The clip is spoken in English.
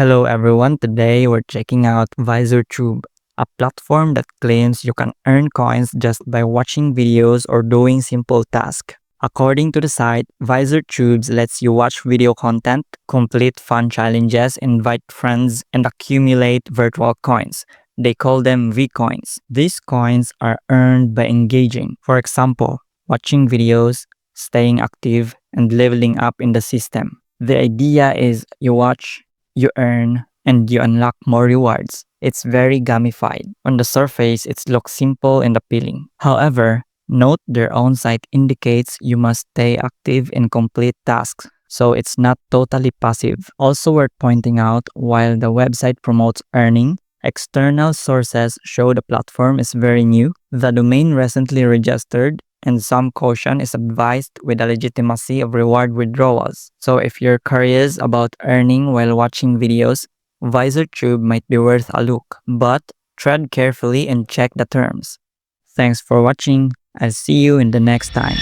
Hello everyone, today we're checking out VizorTube, a platform that claims you can earn coins just by watching videos or doing simple tasks. According to the site, VizorTube lets you watch video content, complete fun challenges, invite friends, and accumulate virtual coins. They call them V-coins. These coins are earned by engaging, for example, watching videos, staying active, and leveling up in the system. The idea is you watch, you earn, and you unlock more rewards. It's very gamified. On the surface, it looks simple and appealing. However, note their own site indicates you must stay active and complete tasks, so it's not totally passive. Also worth pointing out, while the website promotes earning, external sources show the platform is very new, the domain recently registered, and some caution is advised with the legitimacy of reward withdrawals. So if you're curious about earning while watching videos, VizorTube might be worth a look, but tread carefully and check the terms. Thanks for watching. I'll see you in the next time.